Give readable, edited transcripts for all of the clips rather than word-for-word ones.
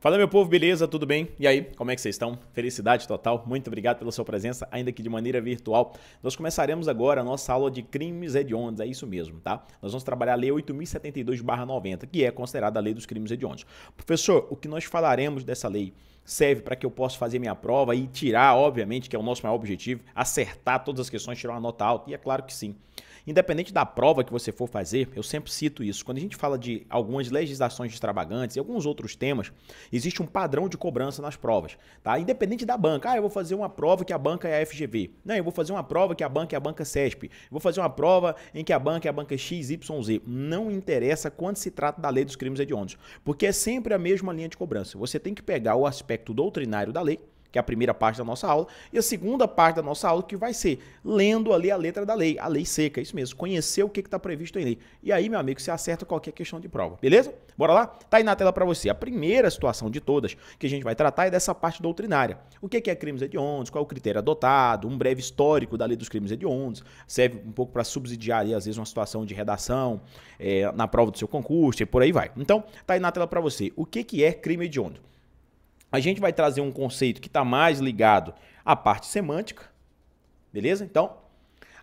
Fala, meu povo, beleza? Tudo bem? E aí, como é que vocês estão? Felicidade total, muito obrigado pela sua presença, ainda que de maneira virtual. Nós começaremos agora a nossa aula de crimes hediondos, é isso mesmo, tá? Nós vamos trabalhar a Lei 8.072/90, que é considerada a Lei dos Crimes Hediondos. Professor, o que nós falaremos dessa lei serve para que eu possa fazer minha prova e tirar, obviamente, que é o nosso maior objetivo, acertar todas as questões, tirar uma nota alta, e é claro que sim. Independente da prova que você for fazer, eu sempre cito isso. Quando a gente fala de algumas legislações extravagantes e alguns outros temas, existe um padrão de cobrança nas provas, tá? Independente da banca. Eu vou fazer uma prova que a banca é a FGV. Não, eu vou fazer uma prova que a banca é a banca CESP. Eu vou fazer uma prova em que a banca é a banca XYZ. Não interessa quando se trata da lei dos crimes hediondos, porque é sempre a mesma linha de cobrança. Você tem que pegar o aspecto doutrinário da lei, que é a primeira parte da nossa aula, e a segunda parte da nossa aula que vai ser lendo ali a letra da lei, a lei seca, isso mesmo, conhecer o que está previsto em lei. E aí, meu amigo, você acerta qualquer questão de prova, beleza? Bora lá? Tá aí na tela para você. A primeira situação de todas que a gente vai tratar é dessa parte doutrinária. O que é crimes hediondos, qual é o critério adotado, um breve histórico da lei dos crimes hediondos, serve um pouco para subsidiar ali, às vezes, uma situação de redação na prova do seu concurso e por aí vai. Então, tá aí na tela para você. O que é crime hediondo? A gente vai trazer um conceito que está mais ligado à parte semântica, beleza? Então,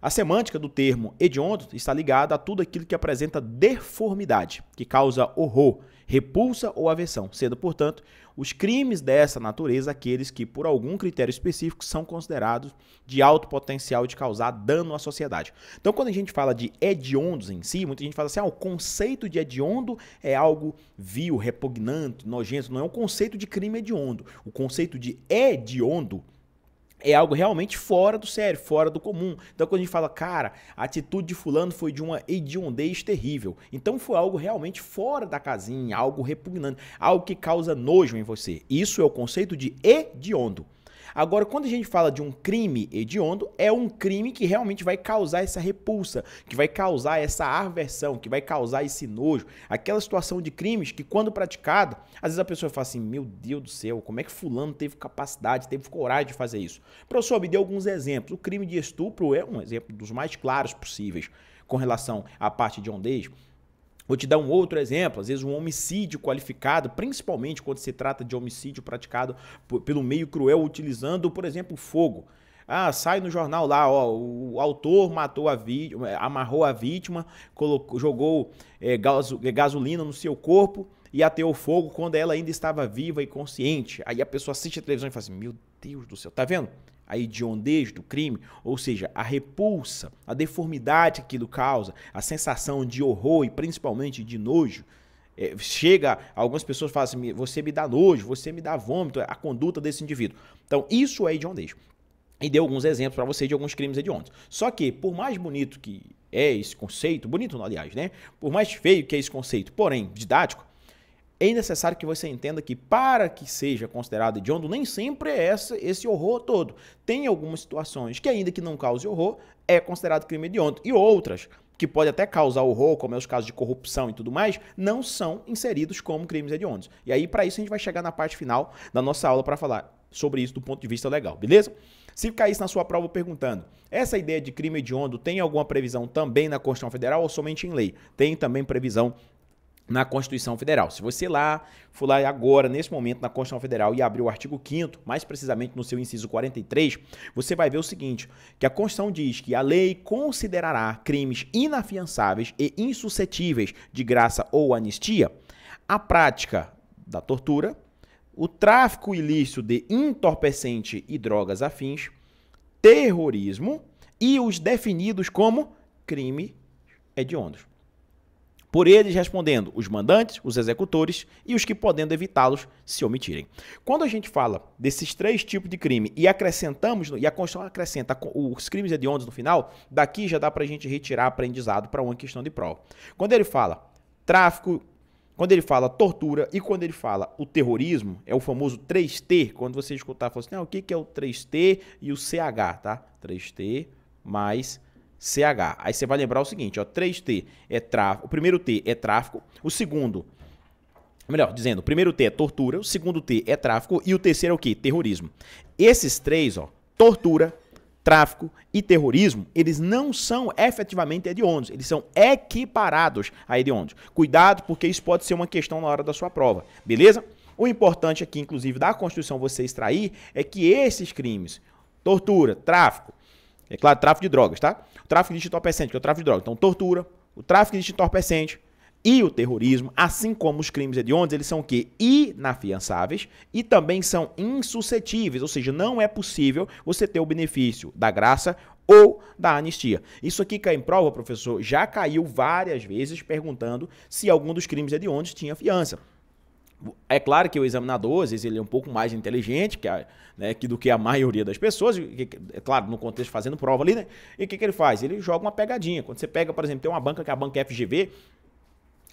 a semântica do termo hediondo está ligada a tudo aquilo que apresenta deformidade, que causa horror, repulsa ou aversão, sendo, portanto, os crimes dessa natureza aqueles que, por algum critério específico, são considerados de alto potencial de causar dano à sociedade. Então, quando a gente fala de hediondos em si, muita gente fala assim, o conceito de hediondo é algo vil, repugnante, nojento, não é um conceito de crime hediondo. O conceito de hediondo é algo realmente fora do sério, fora do comum. Então, quando a gente fala, cara, a atitude de fulano foi de uma hediondez terrível. Então, foi algo realmente fora da casinha, algo repugnante, algo que causa nojo em você. Isso é o conceito de hediondo. Agora, quando a gente fala de um crime hediondo, é um crime que realmente vai causar essa repulsa, que vai causar essa aversão, que vai causar esse nojo. Aquela situação de crimes que, quando praticado, às vezes a pessoa fala assim, meu Deus do céu, como é que fulano teve capacidade, teve coragem de fazer isso? Professor, me dê alguns exemplos. O crime de estupro é um exemplo dos mais claros possíveis com relação à parte de hediondez. Vou te dar um outro exemplo, às vezes um homicídio qualificado, principalmente quando se trata de homicídio praticado pelo meio cruel, utilizando, por exemplo, fogo. Sai no jornal lá, o autor matou a vítima, amarrou a vítima, jogou gasolina no seu corpo e ateou fogo quando ela ainda estava viva e consciente. Aí a pessoa assiste a televisão e fala assim, meu Deus do céu, tá vendo? A hediondez do crime, ou seja, a repulsa, a deformidade que aquilo causa, a sensação de horror e principalmente de nojo. Algumas pessoas falam assim, você me dá nojo, você me dá vômito, a conduta desse indivíduo. Então, isso é hediondez. E dei alguns exemplos para você de alguns crimes hediondos. Só que, por mais bonito que é esse conceito, bonito não, aliás, né? Por mais feio que é esse conceito, porém didático, é necessário que você entenda que para que seja considerado hediondo, nem sempre é esse horror todo. Tem algumas situações que, ainda que não cause horror, é considerado crime hediondo. E outras, que pode até causar horror, como é os casos de corrupção e tudo mais, não são inseridos como crimes hediondos. E aí, para isso, a gente vai chegar na parte final da nossa aula para falar sobre isso do ponto de vista legal, beleza? Se caísse na sua prova perguntando, essa ideia de crime hediondo tem alguma previsão também na Constituição Federal ou somente em lei? Tem também previsão na Constituição Federal. Se você for lá agora, nesse momento, na Constituição Federal e abrir o artigo 5º, mais precisamente no seu inciso 43, você vai ver o seguinte, que a Constituição diz que a lei considerará crimes inafiançáveis e insuscetíveis de graça ou anistia a prática da tortura, o tráfico ilícito de entorpecente e drogas afins, terrorismo e os definidos como crime hediondos. Por eles respondendo os mandantes, os executores e os que podendo evitá-los se omitirem. Quando a gente fala desses três tipos de crime e acrescentamos, e a Constituição acrescenta os crimes hediondos no final, daqui já dá para a gente retirar aprendizado para uma questão de prova. Quando ele fala tráfico, quando ele fala tortura e quando ele fala o terrorismo, é o famoso 3T, quando você escutar, fala assim, o que é o 3T e o CH, tá? 3T mais CH. Aí você vai lembrar o seguinte, 3T é tráfico, o primeiro T é tráfico, o segundo, melhor dizendo, o primeiro T é tortura, o segundo T é tráfico e o terceiro é o quê? Terrorismo. Esses três, tortura, tráfico e terrorismo, eles não são efetivamente hediondos, eles são equiparados a hediondos. Cuidado, porque isso pode ser uma questão na hora da sua prova, beleza? O importante aqui, inclusive, da Constituição você extrair é que esses crimes, tortura, tráfico, é claro, tráfico de drogas, tá? O tráfico de entorpecente, que é o tráfico de drogas. Então, tortura, o tráfico de entorpecente e o terrorismo, assim como os crimes hediondos, eles são o quê? Inafiançáveis e também são insuscetíveis, ou seja, não é possível você ter o benefício da graça ou da anistia. Isso aqui cai em prova, professor, já caiu várias vezes perguntando se algum dos crimes hediondos tinha fiança. É claro que o examinador, às vezes, ele é um pouco mais inteligente do que a maioria das pessoas, é claro, no contexto fazendo prova ali, né? E o que ele faz? Ele joga uma pegadinha. Quando você pega, por exemplo, tem uma banca que é a banca FGV,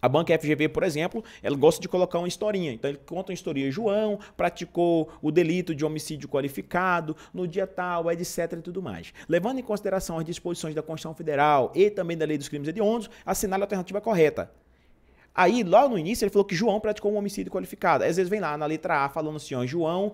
a banca FGV, por exemplo, ela gosta de colocar uma historinha. Então, ele conta uma historinha. João praticou o delito de homicídio qualificado no dia tal, etc. e tudo mais. Levando em consideração as disposições da Constituição Federal e também da Lei dos Crimes Hediondos, assinale a alternativa correta. Aí, logo no início, ele falou que João praticou um homicídio qualificado. Às vezes vem lá na letra A falando assim, ó, João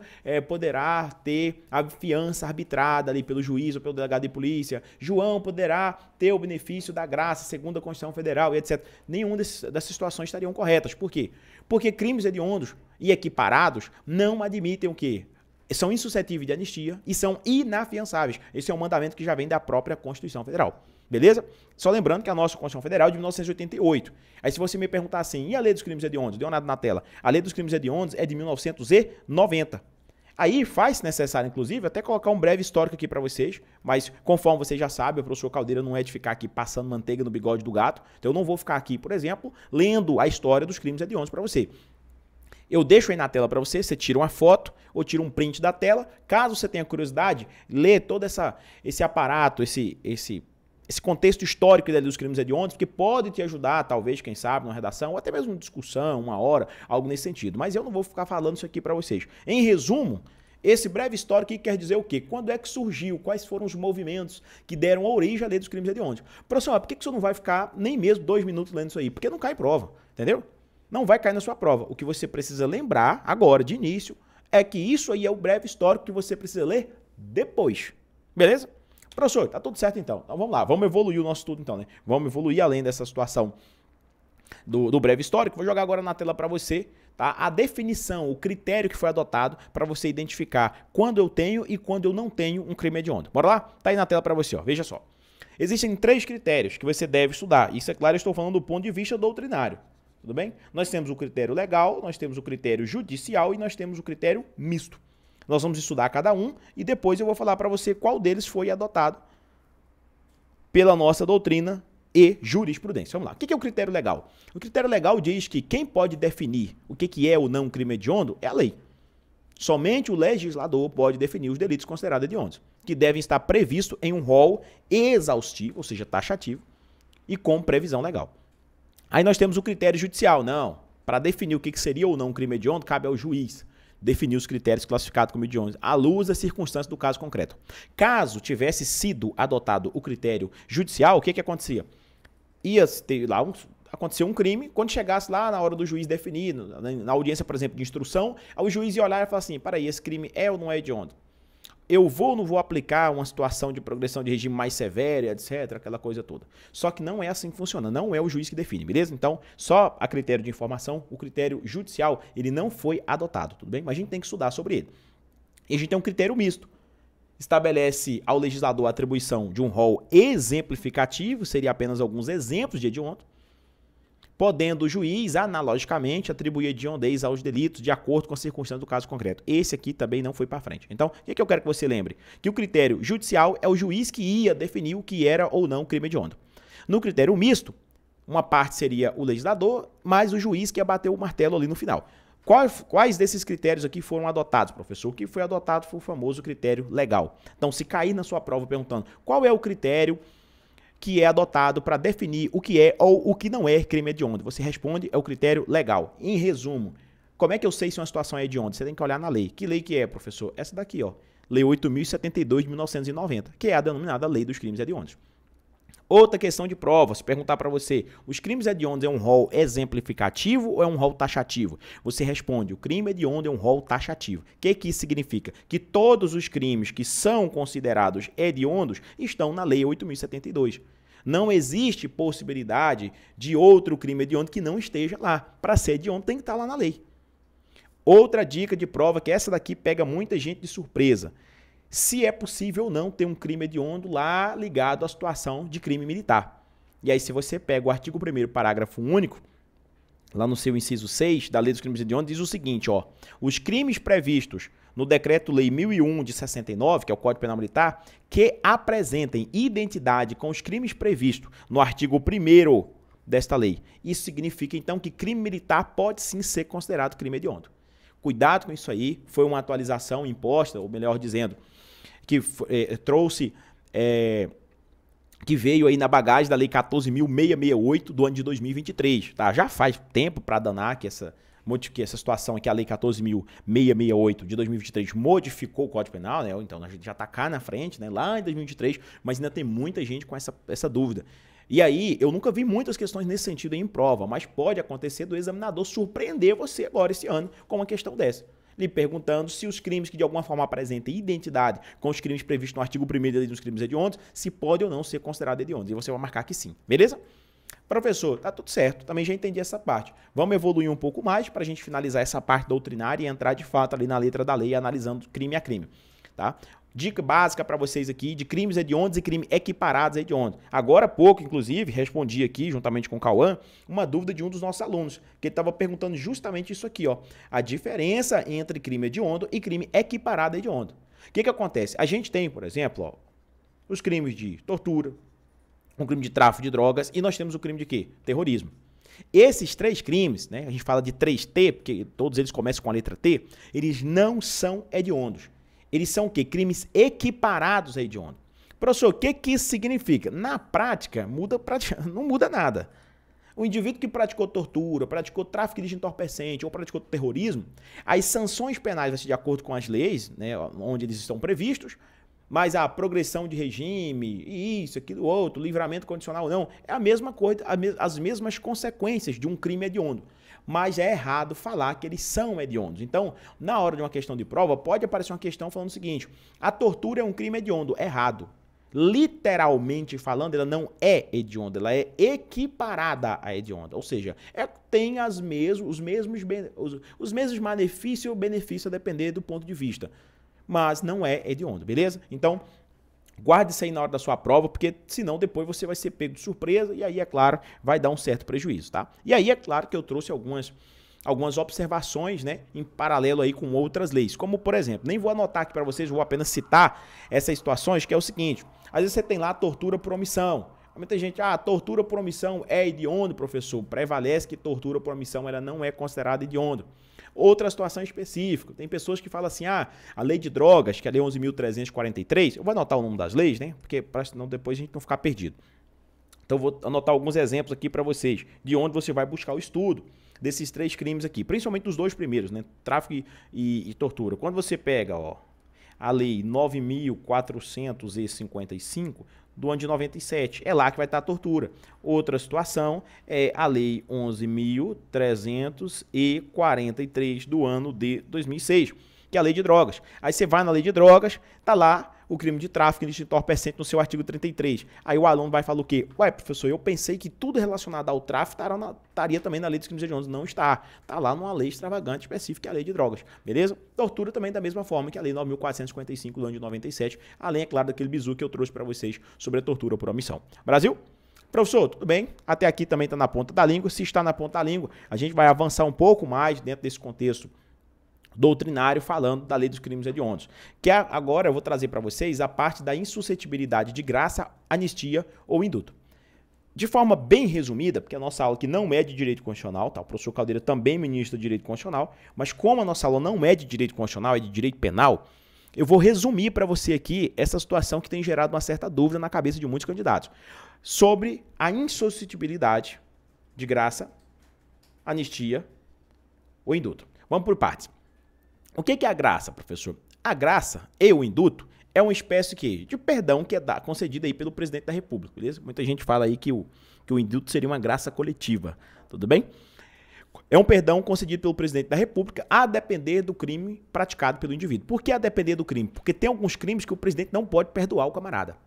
poderá ter a fiança arbitrada ali pelo juiz ou pelo delegado de polícia. João poderá ter o benefício da graça segundo a Constituição Federal e etc. Nenhuma dessas situações estariam corretas. Por quê? Porque crimes hediondos e equiparados não admitem o quê? São insuscetíveis de anistia e são inafiançáveis. Esse é um mandamento que já vem da própria Constituição Federal. Beleza? Só lembrando que a nossa Constituição Federal é de 1988. Aí se você me perguntar assim, e a Lei dos Crimes Hediondos? Deu nada na tela. A Lei dos Crimes Hediondos é de 1990. Aí faz necessário, inclusive, até colocar um breve histórico aqui para vocês, mas conforme vocês já sabem, o professor Caldeira não é de ficar aqui passando manteiga no bigode do gato, então eu não vou ficar aqui, por exemplo, lendo a história dos crimes hediondos para você. Eu deixo aí na tela para você, você tira uma foto ou tira um print da tela, caso você tenha curiosidade, lê todo esse aparato, esse contexto histórico da Lei dos Crimes Hediondos, que pode te ajudar, talvez, quem sabe, numa redação, ou até mesmo uma discussão, uma hora, algo nesse sentido. Mas eu não vou ficar falando isso aqui para vocês. Em resumo, esse breve histórico quer dizer o quê? Quando é que surgiu? Quais foram os movimentos que deram origem à Lei dos Crimes Hediondos? Professor, por que você não vai ficar nem mesmo 2 minutos lendo isso aí? Porque não cai prova, entendeu? Não vai cair na sua prova. O que você precisa lembrar, agora, de início, é que isso aí é o breve histórico que você precisa ler depois. Beleza? Professor, tá tudo certo então. Então vamos lá, vamos evoluir o nosso estudo então, né? Vamos evoluir além dessa situação do breve histórico. Vou jogar agora na tela para você, tá? A definição, o critério que foi adotado para você identificar quando eu tenho e quando eu não tenho um crime hediondo. Bora lá? Tá aí na tela para você, ó. Veja só. Existem 3 critérios que você deve estudar. Isso, é claro, eu estou falando do ponto de vista doutrinário. Tudo bem? Nós temos o critério legal, nós temos o critério judicial e nós temos o critério misto. Nós vamos estudar cada um e depois eu vou falar para você qual deles foi adotado pela nossa doutrina e jurisprudência. Vamos lá. O que é o critério legal? O critério legal diz que quem pode definir o que é ou não um crime hediondo é a lei. Somente o legislador pode definir os delitos considerados hediondos, que devem estar previstos em um rol exaustivo, ou seja, taxativo, e com previsão legal. Aí nós temos o critério judicial. Não, para definir o que seria ou não um crime hediondo, cabe ao juiz definir os critérios classificados como hediondos, à luz das circunstâncias do caso concreto. Caso tivesse sido adotado o critério judicial, o que acontecia? Ia ter lá aconteceu um crime, quando chegasse lá na hora do juiz definir, na audiência, por exemplo, de instrução, o juiz ia olhar e falar assim, peraí, esse crime é ou não é hediondo? Eu vou ou não vou aplicar uma situação de progressão de regime mais severa, etc., aquela coisa toda. Só que não é assim que funciona, não é o juiz que define, beleza? Então, só a critério de informação, o critério judicial, ele não foi adotado, tudo bem? Mas a gente tem que estudar sobre ele. E a gente tem um critério misto. Estabelece ao legislador a atribuição de um rol exemplificativo, seria apenas alguns exemplos de hediondo, podendo o juiz, analogicamente, atribuir hediondez aos delitos de acordo com as circunstâncias do caso concreto. Esse aqui também não foi para frente. Então, o que eu quero que você lembre? Que o critério judicial é o juiz que ia definir o que era ou não crime hediondo. No critério misto, uma parte seria o legislador, mas o juiz que ia bater o martelo ali no final. Quais desses critérios aqui foram adotados, professor? O que foi adotado foi o famoso critério legal. Então, se cair na sua prova perguntando qual é o critério que é adotado para definir o que é ou o que não é crime hediondo, você responde, é o critério legal. Em resumo, como é que eu sei se uma situação é hedionda? Você tem que olhar na lei. Que lei que é, professor? Essa daqui, ó. Lei 8.072 de 1990, que é a denominada Lei dos Crimes Hediondos. Outra questão de prova, se perguntar para você, os crimes hediondos é um rol exemplificativo ou é um rol taxativo? Você responde, o crime hediondo é um rol taxativo. O que isso significa? Que todos os crimes que são considerados hediondos estão na Lei 8.072. Não existe possibilidade de outro crime hediondo que não esteja lá. Para ser hediondo tem que estar lá na lei. Outra dica de prova, que essa daqui pega muita gente de surpresa. Se é possível ou não ter um crime hediondo lá ligado à situação de crime militar. E aí, se você pega o artigo 1º, parágrafo único, lá no seu inciso 6 da Lei dos Crimes Hediondos, diz o seguinte, ó, os crimes previstos no Decreto-Lei 1001 de 69, que é o Código Penal Militar, que apresentem identidade com os crimes previstos no artigo 1º desta lei. Isso significa, então, que crime militar pode sim ser considerado crime hediondo. Cuidado com isso aí, foi uma atualização imposta, ou melhor dizendo, que trouxe, que veio aí na bagagem da Lei 14.668 do ano de 2023, tá? Já faz tempo para danar que essa situação aqui, a Lei 14.668 de 2023 modificou o Código Penal, né? Então a gente já está cá na frente, né? Lá em 2023, mas ainda tem muita gente com essa dúvida. E aí, eu nunca vi muitas questões nesse sentido em prova, mas pode acontecer do examinador surpreender você agora esse ano com uma questão dessa, lhe perguntando se os crimes que de alguma forma apresentem identidade com os crimes previstos no artigo 1º da Lei dos Crimes Hediondos, se pode ou não ser considerado hediondo. E você vai marcar que sim, beleza? Professor, tá tudo certo, também já entendi essa parte. Vamos evoluir um pouco mais para a gente finalizar essa parte doutrinária e entrar de fato ali na letra da lei, analisando crime a crime, tá? Dica básica para vocês aqui de crimes hediondos e crimes equiparados a hediondos. Agora há pouco, inclusive, respondi aqui, juntamente com o Cauã, uma dúvida de um dos nossos alunos, que ele estava perguntando justamente isso aqui, ó, a diferença entre crime hediondo e crime equiparado a hediondo. O que acontece? A gente tem, por exemplo, ó, os crimes de tortura, um crime de tráfico de drogas e nós temos o crime de quê? Terrorismo. Esses 3 crimes, né, a gente fala de 3T, porque todos eles começam com a letra T, eles não são hediondos. Eles são o quê? Crimes equiparados a hediondo. Professor, o que isso significa? Na prática, não muda nada. O indivíduo que praticou tortura, praticou tráfico de entorpecente ou praticou terrorismo, as sanções penais vão ser de acordo com as leis, né, onde eles estão previstos, mas a progressão de regime, isso, aquilo, outro, livramento condicional ou não, é a mesma coisa, as mesmas consequências de um crime hediondo. Mas é errado falar que eles são hediondos. Então, na hora de uma questão de prova, pode aparecer uma questão falando o seguinte, a tortura é um crime hediondo. Errado. Literalmente falando, ela não é hedionda, ela é equiparada a hedionda. Ou seja, tem os mesmos malefícios ou benefícios a depender do ponto de vista. Mas não é hediondo, beleza? Então, guarde isso aí na hora da sua prova, porque senão depois você vai ser pego de surpresa e aí, é claro, vai dar um certo prejuízo, tá? E aí, é claro que eu trouxe algumas observações, né, em paralelo aí com outras leis, como, por exemplo, nem vou anotar aqui para vocês, vou apenas citar essas situações, que é o seguinte, às vezes você tem lá tortura por omissão. Muita gente, tortura por omissão é hediondo, professor. Prevalece que tortura por omissão ela não é considerada hediondo. Outra situação específica, tem pessoas que falam assim, a lei de drogas, que é a lei 11.343, eu vou anotar o nome das leis, né, porque para senão depois a gente não ficar perdido. Então vou anotar alguns exemplos aqui para vocês, de onde você vai buscar o estudo desses 3 crimes aqui, principalmente dos 2 primeiros, né, tráfico e tortura. Quando você pega, ó, a lei 9.455 do ano de 97, é lá que vai estar a tortura. Outra situação é a lei 11.343 do ano de 2006, que é a lei de drogas. Aí você vai na lei de drogas, tá lá o crime de tráfico de entorpecente no seu artigo 33. Aí o aluno vai falar o quê? Ué, professor, eu pensei que tudo relacionado ao tráfico estaria também na lei dos crimes hediondos. Não está. Está lá numa lei extravagante específica, que é a lei de drogas. Beleza? Tortura também da mesma forma que a lei 9.455 do ano de 97, além, é claro, daquele bizu que eu trouxe para vocês sobre a tortura por omissão. Brasil? Professor, tudo bem? Até aqui também está na ponta da língua. Se está na ponta da língua, a gente vai avançar um pouco mais dentro desse contexto doutrinário falando da lei dos crimes hediondos. Que agora eu vou trazer para vocês a parte da insuscetibilidade de graça, anistia ou indulto. De forma bem resumida, porque a nossa aula aqui não é de direito constitucional, tá? O professor Caldeira também é ministro de direito constitucional, mas como a nossa aula não é de direito constitucional, é de direito penal, eu vou resumir para você aqui essa situação que tem gerado uma certa dúvida na cabeça de muitos candidatos sobre a insuscetibilidade de graça, anistia ou indulto. Vamos por partes. O que é a graça, professor? A graça e o indulto é uma espécie de perdão que é concedida aí pelo presidente da República, beleza? Muita gente fala aí que o indulto seria uma graça coletiva, tudo bem? É um perdão concedido pelo presidente da República a depender do crime praticado pelo indivíduo. Por que a depender do crime? Porque tem alguns crimes que o presidente não pode perdoar o camarada.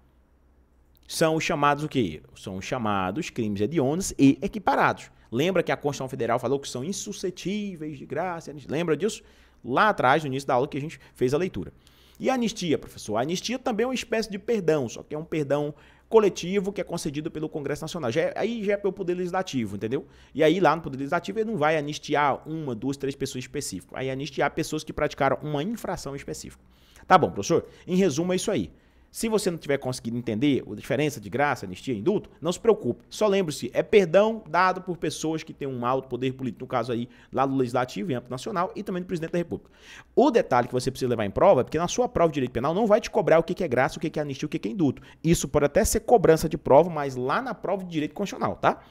São os chamados o quê? São os chamados crimes hediondos e equiparados. Lembra que a Constituição Federal falou que são insuscetíveis de graça? Lembra disso? Lá atrás, no início da aula que a gente fez a leitura. E a anistia, professor? A anistia também é uma espécie de perdão, só que é um perdão coletivo que é concedido pelo Congresso Nacional. Aí já é pelo Poder Legislativo, entendeu? E aí lá no Poder Legislativo ele não vai anistiar uma, duas, três pessoas específicas. Aí anistiar pessoas que praticaram uma infração específica. Tá bom, professor? Em resumo é isso aí. Se você não tiver conseguido entender a diferença de graça, anistia e indulto, não se preocupe. Só lembre-se, é perdão dado por pessoas que têm um alto poder político, no caso aí, lá do Legislativo, em âmbito nacional, e também do Presidente da República. O detalhe que você precisa levar em prova é porque na sua prova de direito penal não vai te cobrar o que é graça, o que é anistia, o que é indulto. Isso pode até ser cobrança de prova, mas lá na prova de direito constitucional, tá?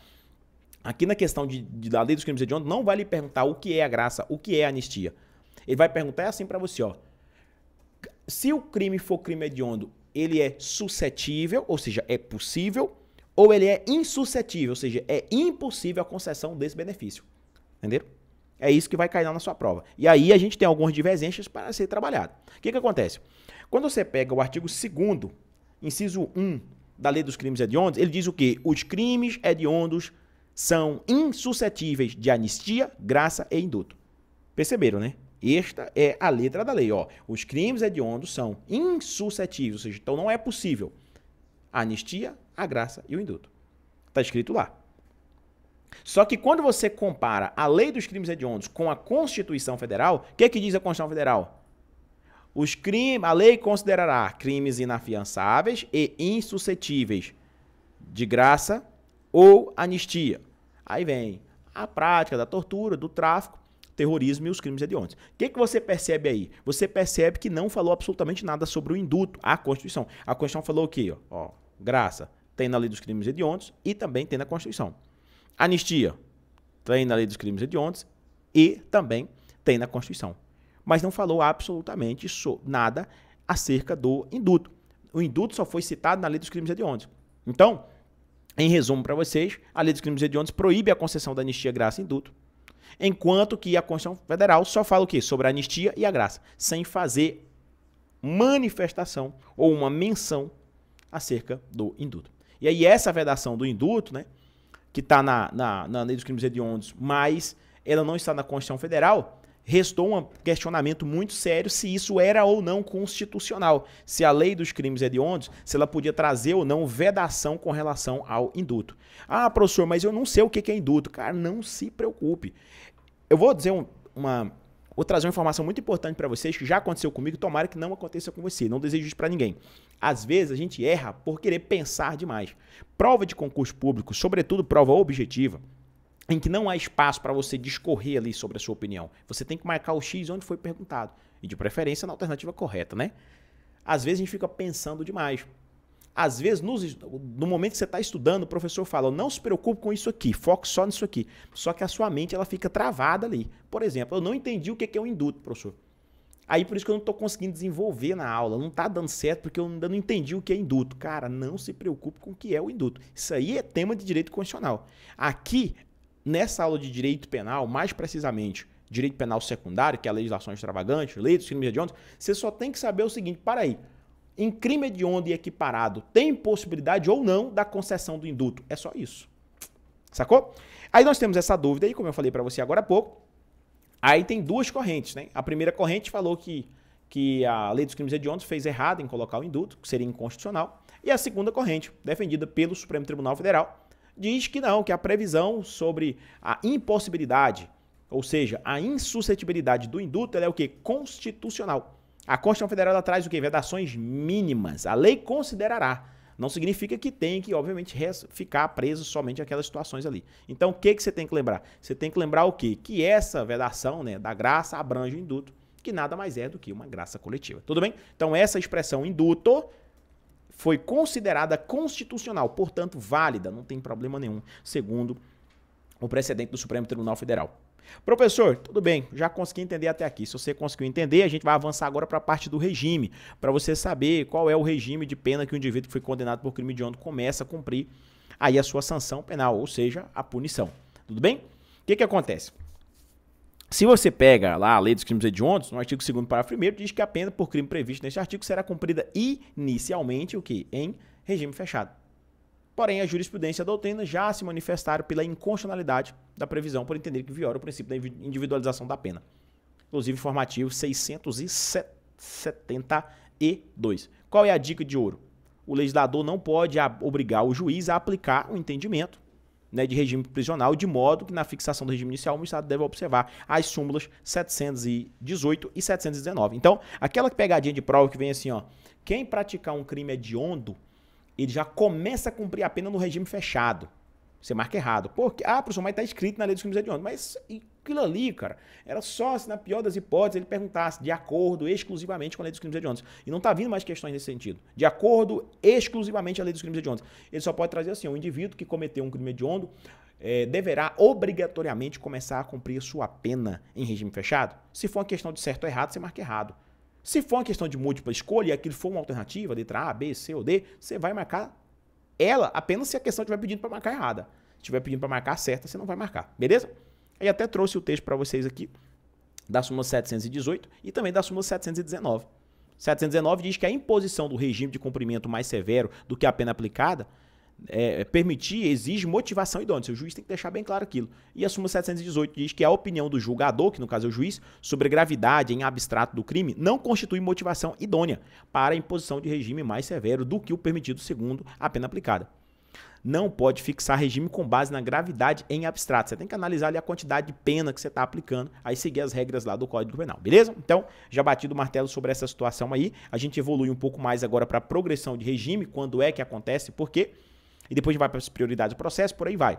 Aqui na questão da lei dos crimes hediondos, não vai lhe perguntar o que é a graça, o que é a anistia. Ele vai perguntar assim pra você, ó. Se o crime for crime hediondo, ele é suscetível, ou seja, é possível, ou ele é insuscetível, ou seja, é impossível a concessão desse benefício. Entenderam? É isso que vai cair na sua prova. E aí a gente tem algumas divergências para ser trabalhado. O que acontece? Quando você pega o artigo 2º, inciso 1 da Lei dos Crimes Hediondos, ele diz o quê? Os crimes hediondos são insuscetíveis de anistia, graça e indulto. Perceberam, né? Esta é a letra da lei, ó. Os crimes hediondos são insuscetíveis, ou seja, então não é possível a anistia, a graça e o indulto. Está escrito lá. Só que quando você compara a lei dos crimes hediondos com a Constituição Federal, o que diz a Constituição Federal? A lei considerará crimes inafiançáveis e insuscetíveis de graça ou anistia. Aí vem a prática da tortura, do tráfico, terrorismo e os crimes hediondos. O que você percebe aí? Você percebe que não falou absolutamente nada sobre o indulto, a Constituição. A Constituição falou o quê? Ó, graça tem na lei dos crimes hediondos e também tem na Constituição. Anistia tem na lei dos crimes hediondos e também tem na Constituição. Mas não falou absolutamente nada acerca do indulto. O indulto só foi citado na lei dos crimes hediondos. Então, em resumo para vocês, a lei dos crimes hediondos proíbe a concessão da anistia, graça e indulto, enquanto que a Constituição Federal só fala o quê? Sobre a anistia e a graça, sem fazer manifestação ou uma menção acerca do indulto. E aí essa vedação do indulto, né, que está na lei dos crimes hediondos, mas ela não está na Constituição Federal, restou um questionamento muito sério se isso era ou não constitucional, se a lei dos crimes hediondos, se ela podia trazer ou não vedação com relação ao indulto. Ah, professor, mas eu não sei o que é indulto. Cara, não se preocupe. Eu vou dizer vou trazer uma informação muito importante para vocês que já aconteceu comigo, tomara que não aconteça com você, não desejo isso para ninguém. Às vezes a gente erra por querer pensar demais. Prova de concurso público, sobretudo prova objetiva, em que não há espaço para você discorrer ali sobre a sua opinião. Você tem que marcar o X onde foi perguntado. E de preferência na alternativa correta, né? Às vezes a gente fica pensando demais. Às vezes, no momento que você está estudando, o professor fala, não se preocupe com isso aqui, foque só nisso aqui. Só que a sua mente ela fica travada ali. Por exemplo, eu não entendi o que é um indulto, professor. Aí por isso que eu não estou conseguindo desenvolver na aula, não está dando certo porque eu ainda não entendi o que é indulto. Cara, não se preocupe com o que é o indulto. Isso aí é tema de direito constitucional. Aqui, nessa aula de direito penal, mais precisamente, direito penal secundário, que é a legislação extravagante, lei dos crimes hediondos, você só tem que saber o seguinte, para aí, em crime hediondo e equiparado, tem possibilidade ou não da concessão do indulto? É só isso. Sacou? Aí nós temos essa dúvida aí, como eu falei para você agora há pouco. Aí tem duas correntes, né? A primeira corrente falou que a lei dos crimes hediondos fez errado em colocar o indulto, que seria inconstitucional. E a segunda corrente, defendida pelo Supremo Tribunal Federal, diz que não, que a previsão sobre a impossibilidade, ou seja, a insuscetibilidade do indulto, ela é o quê? Constitucional. A Constituição Federal ela traz o quê? Vedações mínimas. A lei considerará. Não significa que tem que, obviamente, ficar preso somente àquelas situações ali. Então, o que você tem que lembrar? Você tem que lembrar o quê? Que essa vedação, né, da graça abrange o indulto, que nada mais é do que uma graça coletiva. Tudo bem? Então, essa expressão indulto foi considerada constitucional, portanto, válida, não tem problema nenhum, segundo o precedente do Supremo Tribunal Federal. Professor, tudo bem, já consegui entender até aqui. Se você conseguiu entender, a gente vai avançar agora para a parte do regime, para você saber qual é o regime de pena que o indivíduo que foi condenado por crime hediondo começa a cumprir aí a sua sanção penal, ou seja, a punição. Tudo bem? O que acontece? Se você pega lá a lei dos crimes hediondos, no artigo 2º, parágrafo 1º, diz que a pena por crime previsto neste artigo será cumprida inicialmente o quê? Em regime fechado. Porém, a jurisprudência e a doutrina já se manifestaram pela inconstitucionalidade da previsão por entender que viola o princípio da individualização da pena. Inclusive, informativo 672. Qual é a dica de ouro? O legislador não pode obrigar o juiz a aplicar o entendimento, né, de regime prisional, de modo que na fixação do regime inicial o Estado deve observar as súmulas 718 e 719. Então, aquela pegadinha de prova que vem assim, ó, quem praticar um crime hediondo, ele já começa a cumprir a pena no regime fechado. Você marca errado. Porque, professor, mas está escrito na lei dos crimes hediondos. Mas aquilo ali, cara, era só se na pior das hipóteses ele perguntasse de acordo exclusivamente com a lei dos crimes hediondos. E não está vindo mais questões nesse sentido. De acordo exclusivamente com a lei dos crimes hediondos. Ele só pode trazer assim, o indivíduo que cometeu um crime hediondo deverá obrigatoriamente começar a cumprir sua pena em regime fechado. Se for uma questão de certo ou errado, você marca errado. Se for uma questão de múltipla escolha e aquilo for uma alternativa, letra A, B, C ou D, você vai marcar ela apenas se a questão estiver pedindo para marcar errada. Se estiver pedindo para marcar certa, você não vai marcar, beleza? Aí até trouxe o texto para vocês aqui da súmula 718 e também da súmula 719. 719 diz que a imposição do regime de cumprimento mais severo do que a pena aplicada exige motivação idônea. O juiz tem que deixar bem claro aquilo. E a súmula 718 diz que a opinião do julgador, que no caso é o juiz, sobre a gravidade em abstrato do crime, não constitui motivação idônea para a imposição de regime mais severo do que o permitido segundo a pena aplicada. Não pode fixar regime com base na gravidade em abstrato. Você tem que analisar ali a quantidade de pena que você está aplicando, aí seguir as regras lá do Código Penal, beleza? Então, já bati do martelo sobre essa situação aí. A gente evolui um pouco mais agora para a progressão de regime, quando é que acontece, por quê? E depois a gente vai para as prioridades do processo, por aí vai.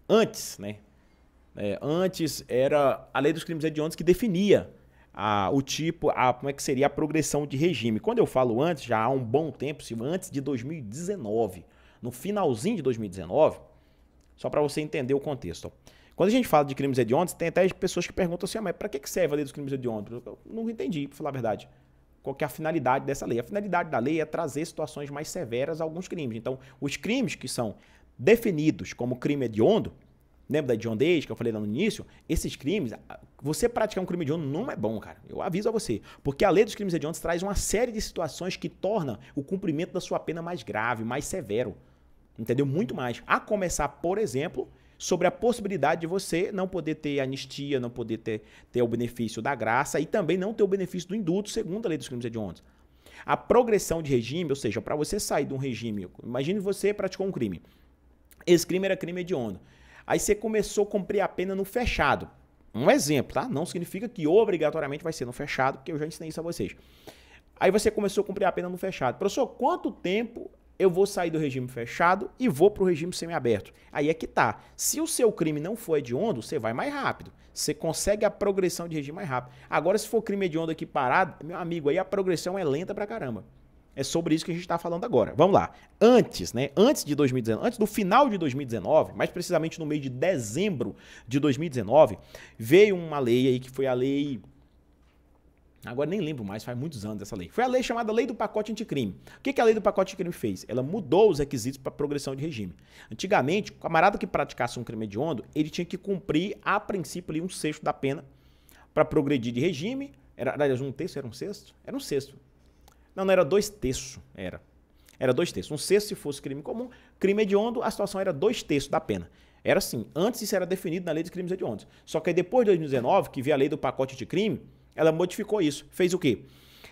Antes, né? Antes era a lei dos crimes hediondos que definia como é que seria a progressão de regime. Quando eu falo antes, já há um bom tempo, antes de 2019, no finalzinho de 2019, só para você entender o contexto. Quando a gente fala de crimes hediondos, tem até pessoas que perguntam assim, mas para que serve a lei dos crimes hediondos? Eu não entendi, para falar a verdade. Qual que é a finalidade dessa lei? A finalidade da lei é trazer situações mais severas a alguns crimes. Então, os crimes que são definidos como crime hediondo, lembra da hediondez que eu falei lá no início? Esses crimes, você praticar um crime hediondo não é bom, cara. Eu aviso a você. Porque a lei dos crimes hediondos traz uma série de situações que torna o cumprimento da sua pena mais grave, mais severo. Entendeu? Muito mais. A começar, por exemplo, sobre a possibilidade de você não poder ter anistia, não poder ter o benefício da graça e também não ter o benefício do indulto, segundo a lei dos crimes hediondos. A progressão de regime, ou seja, para você sair de um regime, imagine você praticou um crime. Esse crime era crime hediondo. Aí você começou a cumprir a pena no fechado. Um exemplo, tá? Não significa que obrigatoriamente vai ser no fechado, porque eu já ensinei isso a vocês. Aí você começou a cumprir a pena no fechado. Professor, quanto tempo eu vou sair do regime fechado e vou para o regime semiaberto? Aí é que tá. Se o seu crime não for hediondo, você vai mais rápido. Você consegue a progressão de regime mais rápido. Agora, se for crime hediondo aqui parado, meu amigo, aí a progressão é lenta pra caramba. É sobre isso que a gente está falando agora. Vamos lá. Antes, né? Antes de 2019, antes do final de 2019, mais precisamente no mês de dezembro de 2019, veio uma lei aí que foi a lei... Agora nem lembro mais, faz muitos anos essa lei. Foi a lei chamada Lei do Pacote Anticrime. O que a Lei do Pacote Anticrime fez? Ela mudou os requisitos para progressão de regime. Antigamente, o camarada que praticasse um crime hediondo, ele tinha que cumprir, a princípio, ali, 1/6 da pena para progredir de regime. Aliás, 1/3? Era 1/6? Era 1/6. Não, era 2/3. Era 2/3. 1/6 se fosse crime comum. Crime hediondo, a situação era 2/3 da pena. Era assim. Antes isso era definido na Lei dos Crimes Hediondos. Só que aí depois de 2019, que veio a Lei do Pacote Anticrime, ela modificou isso. Fez o quê?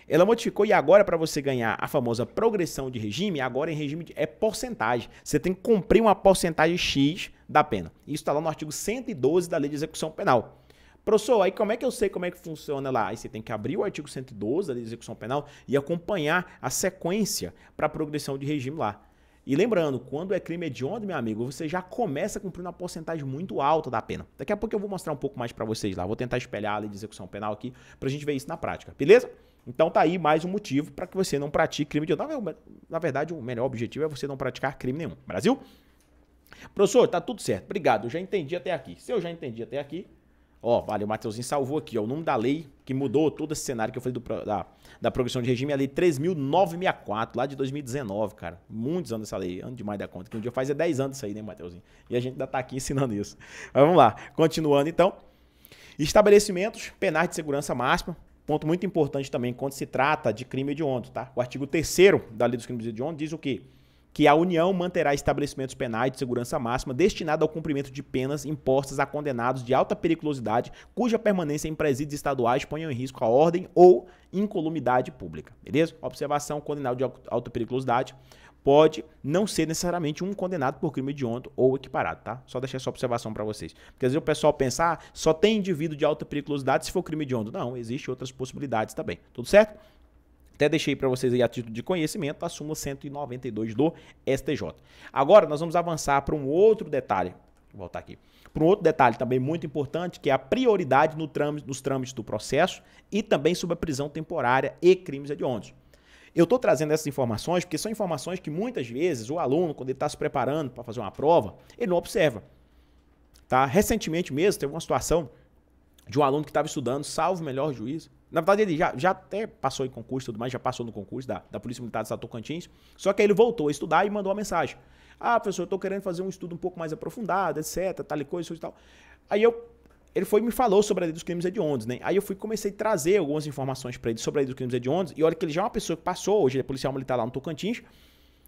Ela modificou e agora para você ganhar a famosa progressão de regime, agora em regime é porcentagem. Você tem que cumprir uma porcentagem X da pena. Isso está lá no artigo 112 da Lei de Execução Penal. Professor, aí como é que eu sei como é que funciona lá? Aí você tem que abrir o artigo 112 da Lei de Execução Penal e acompanhar a sequência para a progressão de regime lá. E lembrando, quando é crime hediondo, meu amigo, você já começa cumprindo uma porcentagem muito alta da pena. Daqui a pouco eu vou mostrar um pouco mais para vocês lá. Vou tentar espelhar a Lei de Execução Penal aqui para a gente ver isso na prática, beleza? Então tá aí mais um motivo para que você não pratique crime hediondo. Na verdade, o melhor objetivo é você não praticar crime nenhum. Brasil? Professor, tá tudo certo. Obrigado, eu já entendi até aqui. Se eu já entendi até aqui... Ó, valeu, o Mateuzinho salvou aqui, ó, o nome da lei que mudou todo esse cenário que eu falei da progressão de regime é a Lei 3.964, lá de 2019, cara. Muitos anos essa lei, ano demais da conta, que um dia fazia 10 anos isso aí, né, Mateuzinho? E a gente ainda tá aqui ensinando isso. Mas vamos lá, continuando então. Estabelecimentos penais de segurança máxima, ponto muito importante também quando se trata de crime hediondo, tá? O artigo 3º da Lei dos Crimes Hediondos diz o quê? que a União manterá estabelecimentos penais de segurança máxima destinados ao cumprimento de penas impostas a condenados de alta periculosidade cuja permanência em presídios estaduais ponham em risco a ordem ou incolumidade pública. Beleza? Observação: condenado de alta periculosidade pode não ser necessariamente um condenado por crime hediondo ou equiparado, tá? Só deixar essa observação para vocês. Porque às vezes o pessoal pensa, só tem indivíduo de alta periculosidade se for crime hediondo. Não, existem outras possibilidades também. Tudo certo? Até deixei para vocês aí a título de conhecimento a súmula 192 do STJ. Agora nós vamos avançar para um outro detalhe. Vou voltar aqui. Para um outro detalhe também muito importante, que é a prioridade nos trâmites do processo e também sobre a prisão temporária e crimes hediondos. Eu estou trazendo essas informações porque são informações que muitas vezes o aluno, quando ele está se preparando para fazer uma prova, ele não observa. Tá? Recentemente mesmo teve uma situação de um aluno que estava estudando, salvo o melhor juízo. Na verdade, ele já até passou em concurso e tudo mais, já passou no concurso da Polícia Militar do Estado Tocantins, só que aí ele voltou a estudar e mandou uma mensagem. Professor, eu estou querendo fazer um estudo um pouco mais aprofundado, etc, tal e coisa e tal. Aí ele foi e me falou sobre a lei dos crimes hediondos, né? Aí eu comecei a trazer algumas informações para ele sobre a lei dos crimes hediondos, e olha que ele já é uma pessoa que passou, hoje ele é policial militar lá no Tocantins,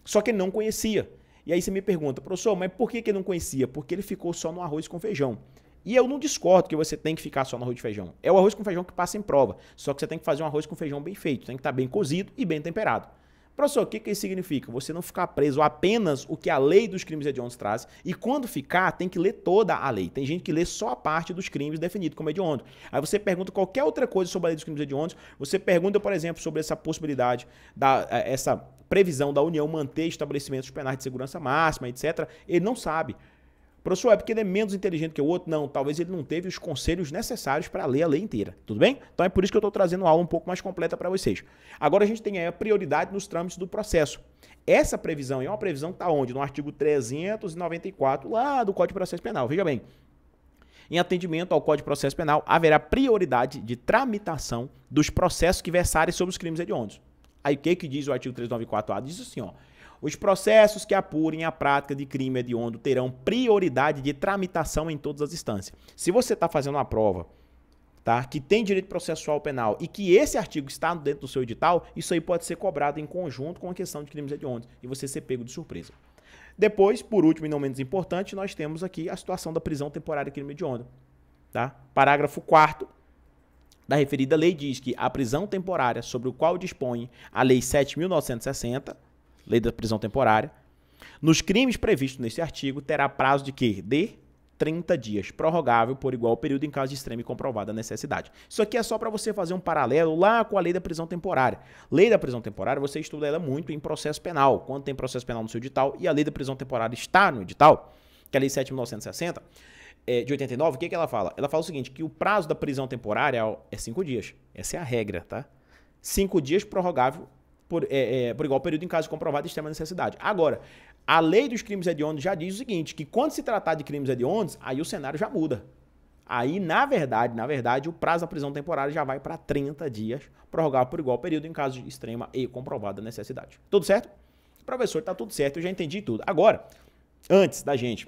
só que ele não conhecia. E aí você me pergunta, professor, mas por que ele não conhecia? Porque ele ficou só no arroz com feijão. E eu não discordo que você tem que ficar só no arroz com feijão. É o arroz com feijão que passa em prova. Só que você tem que fazer um arroz com feijão bem feito. Tem que estar bem cozido e bem temperado. Professor, o que isso significa? Você não ficar preso apenas o que a lei dos crimes hediondos traz. E quando ficar, tem que ler toda a lei. Tem gente que lê só a parte dos crimes definido como hediondo. Aí você pergunta qualquer outra coisa sobre a lei dos crimes hediondos. Você pergunta, por exemplo, sobre essa possibilidade, essa previsão da União manter estabelecimentos penais de segurança máxima, etc. Ele não sabe. Professor, é porque ele é menos inteligente que o outro? Não, talvez ele não teve os conselhos necessários para ler a lei inteira, tudo bem? Então é por isso que eu estou trazendo uma aula um pouco mais completa para vocês. Agora a gente tem aí a prioridade nos trâmites do processo. Essa previsão é uma previsão que está onde? No artigo 394 lá do Código de Processo Penal, veja bem. Em atendimento ao Código de Processo Penal, haverá prioridade de tramitação dos processos que versarem sobre os crimes hediondos. Aí o que diz o artigo 394A? Diz assim, ó. Os processos que apurem a prática de crime hediondo terão prioridade de tramitação em todas as instâncias. Se você está fazendo uma prova, tá, que tem direito processual penal e que esse artigo está dentro do seu edital, isso aí pode ser cobrado em conjunto com a questão de crimes hediondos e você ser pego de surpresa. Depois, por último e não menos importante, nós temos aqui a situação da prisão temporária e crime hediondo. Tá? Parágrafo 4º da referida lei diz que a prisão temporária sobre o qual dispõe a Lei 7.960, Lei da prisão temporária, nos crimes previstos nesse artigo, terá prazo de quê? De 30 dias, prorrogável por igual período em caso de extrema e comprovada necessidade. Isso aqui é só para você fazer um paralelo lá com a lei da prisão temporária. Lei da prisão temporária, você estuda ela muito em processo penal, quando tem processo penal no seu edital, e a lei da prisão temporária está no edital, que é a Lei 7.960, de 89, o que ela fala? Ela fala o seguinte, que o prazo da prisão temporária é 5 dias. Essa é a regra, tá? 5 dias prorrogável por igual período em caso de comprovada extrema necessidade. Agora, a lei dos crimes hediondos já diz o seguinte, que quando se tratar de crimes hediondos, aí o cenário já muda. Aí, na verdade, o prazo da prisão temporária já vai para 30 dias, prorrogável por igual período em caso de extrema e comprovada necessidade. Tudo certo? Professor, tá tudo certo, eu já entendi tudo. Agora, antes da gente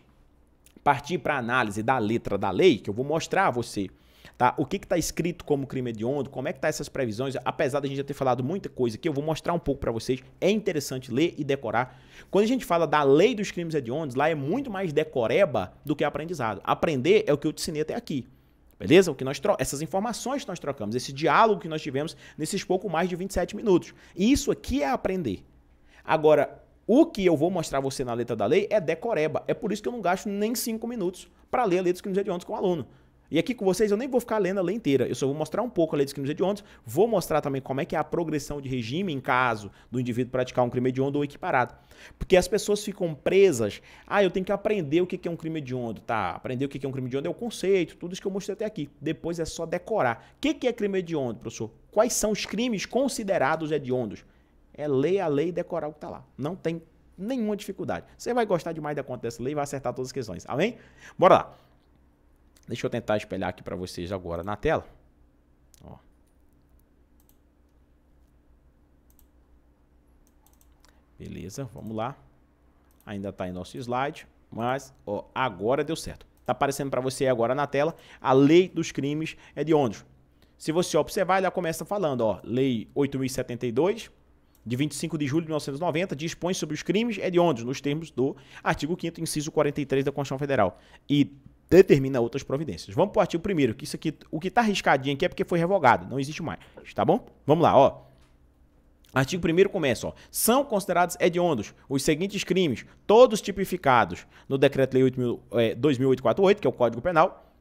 partir para a análise da letra da lei, que eu vou mostrar a você, tá? O que está escrito como crime hediondo, como é que tá essas previsões, apesar da gente já ter falado muita coisa aqui, eu vou mostrar um pouco para vocês, é interessante ler e decorar. Quando a gente fala da lei dos crimes hediondos, lá é muito mais decoreba do que aprendizado. Aprender é o que eu te ensinei até aqui, beleza? O que essas informações que nós trocamos, esse diálogo que nós tivemos nesses pouco mais de 27 minutos. E isso aqui é aprender. Agora, o que eu vou mostrar a você na letra da lei é decoreba. É por isso que eu não gasto nem 5 minutos para ler a lei dos crimes hediondos com o aluno. E aqui com vocês eu nem vou ficar lendo a lei inteira, eu só vou mostrar um pouco a lei dos crimes hediondos, vou mostrar também como é que é a progressão de regime em caso do indivíduo praticar um crime hediondo ou equiparado. Porque as pessoas ficam presas, eu tenho que aprender o que é um crime hediondo, tá? Aprender o que é um crime hediondo é o conceito, tudo isso que eu mostrei até aqui. Depois é só decorar. O que é crime hediondo, professor? Quais são os crimes considerados hediondos? É ler a lei e decorar o que está lá. Não tem nenhuma dificuldade. Você vai gostar demais da conta dessa lei e vai acertar todas as questões. Amém? Bora lá. Deixa eu tentar espelhar aqui para vocês agora na tela. Ó. Beleza, vamos lá. Ainda está em nosso slide, mas agora deu certo. Está aparecendo para você agora na tela a lei dos crimes hediondos. Se você observar, ela começa falando, Lei 8.072, de 25 de julho de 1990, dispõe sobre os crimes hediondos, nos termos do artigo 5º, inciso 43 da Constituição Federal, e determina outras providências. Vamos para o artigo 1º, que isso aqui, o que está riscadinho aqui é porque foi revogado, não existe mais, tá bom? Vamos lá, ó. Artigo 1º começa, ó. São considerados hediondos os seguintes crimes, todos tipificados no Decreto-Lei 2848, que é o Código Penal,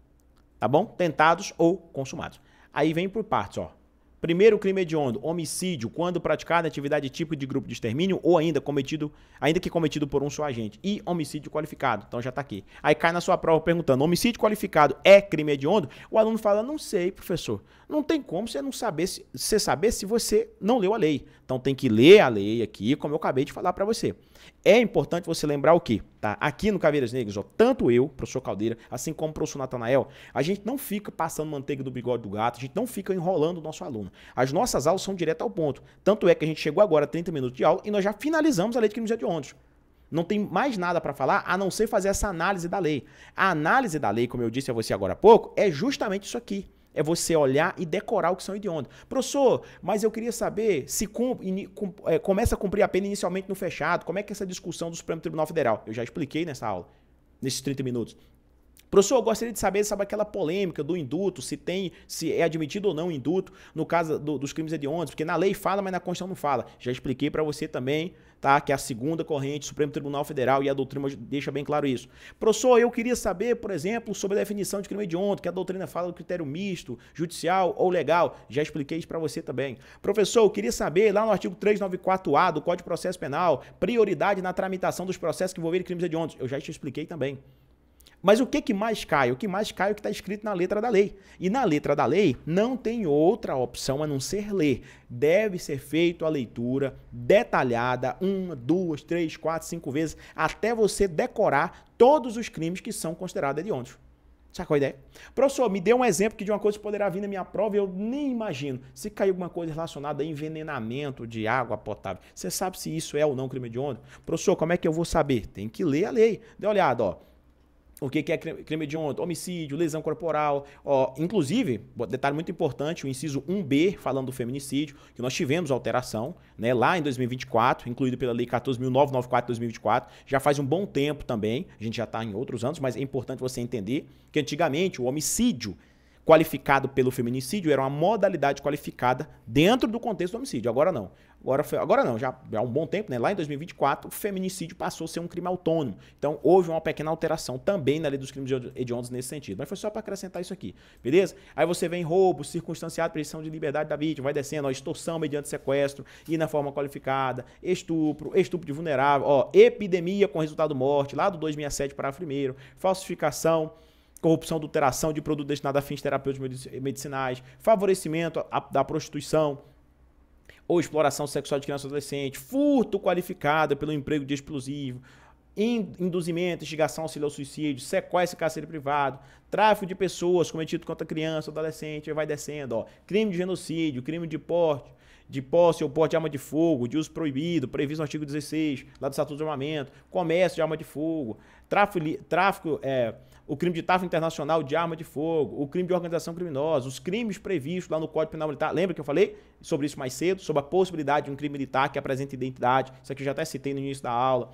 tá bom? Tentados ou consumados. Aí vem por partes, ó. Primeiro crime hediondo, homicídio, quando praticado em atividade típica de grupo de extermínio ou ainda que cometido por um só agente. E homicídio qualificado, então já tá aqui. Aí cai na sua prova perguntando, homicídio qualificado é crime hediondo? O aluno fala, não sei, professor. Não tem como você não saber, saber se você não leu a lei. Então tem que ler a lei aqui, como eu acabei de falar para você. É importante você lembrar o quê? Tá? Aqui no Caveiras Negras, ó, tanto eu, professor Caldeira, assim como o professor Natanael, a gente não fica passando manteiga do bigode do gato, a gente não fica enrolando o nosso aluno. As nossas aulas são direto ao ponto. Tanto é que a gente chegou agora a 30 minutos de aula e nós já finalizamos a lei de crimes hediondos. Não tem mais nada para falar a não ser fazer essa análise da lei. A análise da lei, como eu disse a você agora há pouco, é justamente isso aqui. É você olhar e decorar o que são hediondos. Professor, mas eu queria saber se começa a cumprir a pena inicialmente no fechado. Como é que é essa discussão do Supremo Tribunal Federal? Eu já expliquei nessa aula, nesses 30 minutos. Professor, eu gostaria de saber, sabe aquela polêmica do induto, se é admitido ou não o induto no caso dos crimes hediondos, porque na lei fala, mas na Constituição não fala. Já expliquei para você também, tá, que é a segunda corrente do Supremo Tribunal Federal e a doutrina deixa bem claro isso. Professor, eu queria saber, por exemplo, sobre a definição de crime hediondo, que a doutrina fala do critério misto, judicial ou legal. Já expliquei isso para você também. Professor, eu queria saber, lá no artigo 394-A do Código de Processo Penal, prioridade na tramitação dos processos que envolverem crimes hediondos. Eu já te expliquei também. Mas o que mais cai? O que mais cai é o que está escrito na letra da lei. E na letra da lei não tem outra opção a não ser ler. Deve ser feita a leitura detalhada, 1, 2, 3, 4, 5 vezes, até você decorar todos os crimes que são considerados hediondos. Sacou a ideia? Professor, me dê um exemplo de uma coisa que poderá vir na minha prova e eu nem imagino. Se cair alguma coisa relacionada a envenenamento de água potável, você sabe se isso é ou não crime hediondo? Professor, como é que eu vou saber? Tem que ler a lei. Dê uma olhada, ó. O que é crime hediondo? Homicídio, lesão corporal. Ó, inclusive, detalhe muito importante, o inciso 1B, falando do feminicídio, que nós tivemos alteração, né, lá em 2024, incluído pela Lei 14.994 de 2024, já faz um bom tempo também, a gente já está em outros anos, mas é importante você entender que antigamente o homicídio qualificado pelo feminicídio era uma modalidade qualificada dentro do contexto do homicídio. Agora não. Agora não, já há um bom tempo, né? Lá em 2024, o feminicídio passou a ser um crime autônomo. Então, houve uma pequena alteração também na lei dos crimes hediondos nesse sentido. Mas foi só para acrescentar isso aqui, beleza? Aí você vem roubo, circunstanciado, privação de liberdade da vítima, vai descendo, ó, extorsão mediante sequestro e na forma qualificada, estupro de vulnerável, ó, epidemia com resultado morte, lá do 267, parágrafo 1º, falsificação, corrupção, adulteração de produto destinado a fins terapêuticos medicinais, favorecimento da prostituição ou exploração sexual de criança ou adolescente, furto qualificado pelo emprego de explosivo, induzimento, instigação, auxílio ao suicídio, sequestro e cárcere privado, tráfico de pessoas cometido contra criança ou adolescente, vai descendo, ó, crime de genocídio, crime de posse ou porte de arma de fogo, de uso proibido, previsto no artigo 16, lá do Estatuto de Armamento, comércio de arma de fogo, o crime de tráfico internacional de arma de fogo, o crime de organização criminosa, os crimes previstos lá no Código Penal Militar. Lembra que eu falei sobre isso mais cedo? Sobre a possibilidade de um crime militar que apresenta identidade. Isso aqui eu já até citei no início da aula.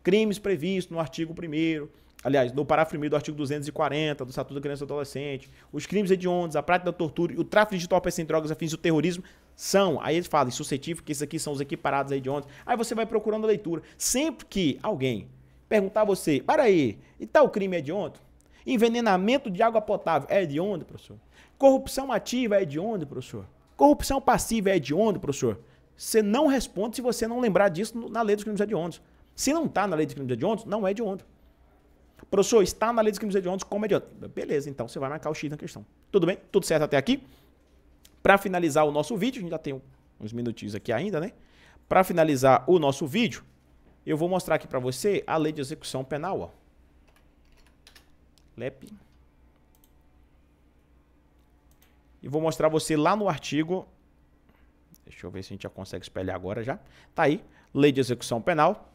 Crimes previstos no artigo 1º, aliás, no parágrafo 1º do artigo 240 do Estatuto da Criança e do Adolescente. Os crimes hediondos, a prática da tortura e o tráfico de entorpecentes em drogas a fins do terrorismo são, aí eles falam, suscetíveis, que esses aqui são os equiparados a hediondos. Aí você vai procurando a leitura. Sempre que alguém perguntar a você, para aí, e tal crime é hediondo? Envenenamento de água potável é hediondo, professor? Corrupção ativa é hediondo, professor? Corrupção passiva é hediondo, professor? Você não responde se você não lembrar disso na lei dos crimes hediondos. Se não está na lei dos crimes hediondos, não é hediondo. Professor, está na lei dos crimes hediondos como hediondo. Beleza, então você vai marcar o X na questão. Tudo bem? Tudo certo até aqui? Para finalizar o nosso vídeo, a gente já tem uns minutinhos aqui ainda, né? Para finalizar o nosso vídeo, eu vou mostrar aqui para você a lei de execução penal, ó. LEP. E vou mostrar você lá no artigo, deixa eu ver se a gente já consegue espelhar agora já. Tá aí, lei de execução penal.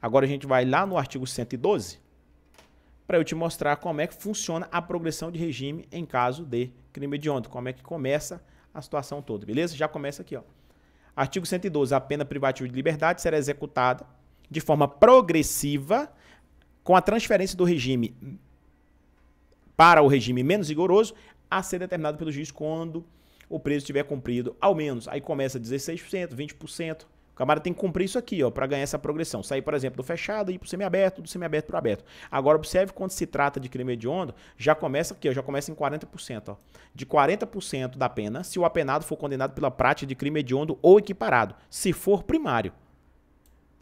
Agora a gente vai lá no artigo 112, para eu te mostrar como é que funciona a progressão de regime em caso de crime hediondo, como é que começa a situação toda, beleza? Já começa aqui, ó. Artigo 112. A pena privativa de liberdade será executada de forma progressiva com a transferência do regime para o regime menos rigoroso a ser determinado pelo juiz quando o preso tiver cumprido ao menos. Aí começa 16%, 20%. O camarada tem que cumprir isso aqui, ó, para ganhar essa progressão. Sair, por exemplo, do fechado e ir para o semiaberto, do semiaberto para o aberto. Agora, observe quando se trata de crime hediondo, já começa aqui, ó, já começa em 40%. Ó. De 40% da pena, se o apenado for condenado pela prática de crime hediondo ou equiparado, se for primário.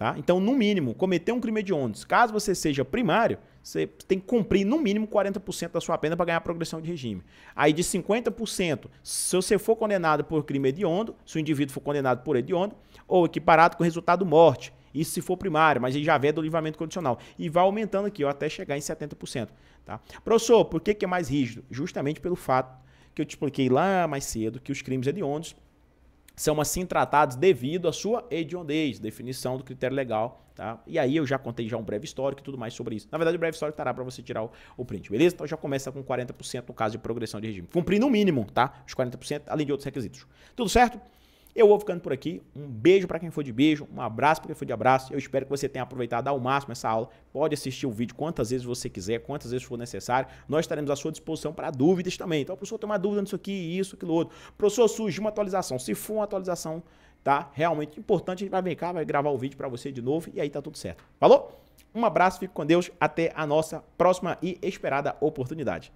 Tá? Então, no mínimo, cometer um crime hediondo, caso você seja primário, você tem que cumprir no mínimo 40% da sua pena para ganhar a progressão de regime. Aí de 50%, se você for condenado por crime hediondo, se o indivíduo for condenado por hediondo, ou equiparado com resultado morte, isso se for primário, mas aí já vê do livramento condicional. E vai aumentando aqui, ó, até chegar em 70%. Tá? Professor, por que é mais rígido? Justamente pelo fato que eu te expliquei lá mais cedo, que os crimes hediondos são assim tratados devido à sua hediondez, definição do critério legal, tá? E aí eu já contei já um breve histórico e tudo mais sobre isso. Na verdade, o breve histórico estará para você tirar o print, beleza? Então já começa com 40% no caso de progressão de regime. Cumprir no mínimo, tá? Os 40%, além de outros requisitos. Tudo certo? Eu vou ficando por aqui. Um beijo para quem for de beijo, um abraço para quem for de abraço. Eu espero que você tenha aproveitado ao máximo essa aula. Pode assistir o vídeo quantas vezes você quiser, quantas vezes for necessário. Nós estaremos à sua disposição para dúvidas também. Então, professor, tem uma dúvida nisso aqui, isso, aquilo outro. Professor, surgiu uma atualização. Se for uma atualização, tá? Realmente importante, a gente vai vir cá, vai gravar o vídeo para você de novo e aí tá tudo certo. Falou? Um abraço, fique com Deus. Até a nossa próxima e esperada oportunidade.